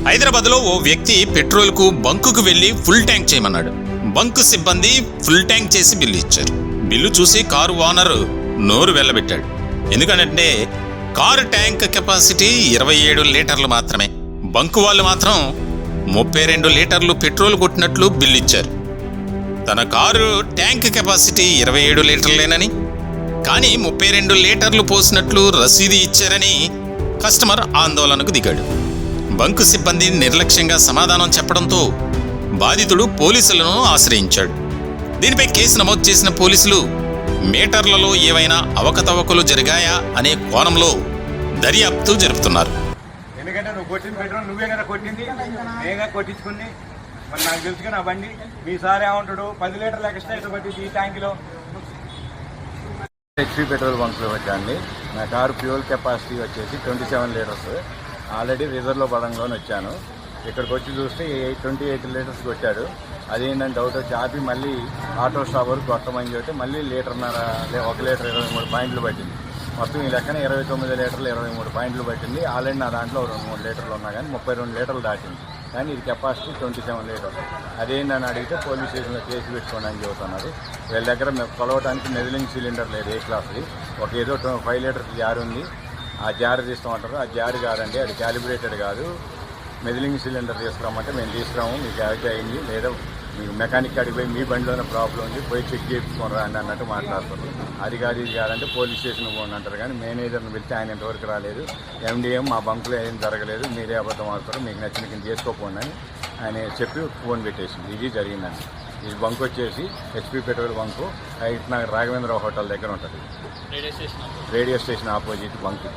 హైదరాబాద్లో ఓ వ్యక్తి పెట్రోల్కు బంకుకు వెళ్లి ఫుల్ ట్యాంక్ చేయమన్నాడు. బంకు సిబ్బంది ఫుల్ ట్యాంక్ చేసి బిల్లు ఇచ్చారు. బిల్లు చూసి కారు ఓనర్ నోరు వెళ్ళబెట్టాడు. ఎందుకంటే కారు ట్యాంక్ కెపాసిటీ 27 లీటర్లు మాత్రమే. బంకు వాళ్ళు మాత్రం 32 లీటర్లు పెట్రోల్ కొట్టినట్లు బిల్లు ఇచ్చారు. తన కారు ట్యాంక్ కెపాసిటీ 27 లీటర్లేనని, కానీ 32 లీటర్లు పోసినట్లు రసీదు ఇచ్చారని కస్టమర్ ఆందోళనకు దిగాడు. బంకు సిబ్బంది నిర్లక్ష్యంగా సమాధానం చెప్పడంతో బాధితుడు పోలీసులను ఆశ్రయించాడు. దీనిపై కేసు నమోదు చేసిన పోలీసులు మీటర్లలో ఏవైనా అవకతవకలు జరిగాయా అనే కోణంలో దర్యాప్తు జరుపుతున్నారు. ఎందుకంటే నువ్వు కొట్టిన పెట్రోల్ నువ్వే కదా కొట్టింది, నేగా కొట్టించుకుంది. మరి నాకు తెలుసుగా నా బండి మీ సార్ ఏమంటాడు 10 లీటర్ల ఎక్స్ట్రా ఇటు పట్టింది ఈ ట్యాంకులో. HP petrol బంక్లో వచ్చాండి. నా కారు ఫ్యూయల్ కెపాసిటీ వచ్చేసి 27 లీటర్స్. ఆల్రెడీ రిజర్వ్లో పడంలోనే వచ్చాను. ఇక్కడికి వచ్చి చూస్తే 28 లీటర్స్ కొట్టాడు. అదేంటంటే డౌట్ వచ్చి ఆపి మళ్ళీ ఆటో స్టాప్ వరకు కొట్టమని చెప్తే మళ్ళీ 1 లీటర్ 23 పాయింట్లు పట్టింది. మొత్తం ఈ లెక్కన 29 లీటర్లు 23 పాయింట్లు పట్టింది. ఆల్రెడీ నా దాంట్లో 2-3 లీటర్లు ఉన్నా కానీ 32 లీటర్లు దాటింది. కానీ ఇది కెపాసిటీ 27 లీటర్స్. అదేంటని అడిగితే పోలీస్ స్టేషన్లో కేసు పెట్టుకోండి అని చెబుతున్నారు. వీళ్ళ దగ్గర కొలవడానికి మెదిలింగ్ సిలిండర్ లేదు, ఏ క్లాస్ది. ఒక ఏదో 5 లీటర్స్ జార్ ఉంది, ఆ జార్ తీస్తామంటారు. ఆ జార్ కాదండి, అది క్యాలిబ్రేటెడ్ కాదు. మెదిలింగ్ సిలిండర్ తీసుకురామంటే మేము తీసుకురాము, మీకు యాక్ట్ అయింది లేదా మీకు మెకానిక్ కాడికి పోయి మీ బండిలోనే ప్రాబ్లం ఉంది, పోయి చెక్ చేయించుకోరా అండి అన్నట్టు మాట్లాడుతున్నారు. అది కాదు ఇది కాదంటే పోలీస్ స్టేషన్ పోండి అంటారు. కానీ మేనేజర్ని పిలిస్తే ఆయన ఇంతవరకు రాలేదు. ఎండిఎం మా బంకులో ఏం జరగలేదు, మీరే అబద్ధం ఆడుతారు, మీకు నచ్చిన కింద చేసుకోపోండి అని ఆయన చెప్పి ఫోన్ పెట్టేసింది. ఇది జరిగిందండి. ఈ బంక్ వచ్చేసి HP petrol bunk height Nagar Raghavendra hotel దగ్గర ఉంటుంది. Radio station opposite bunk.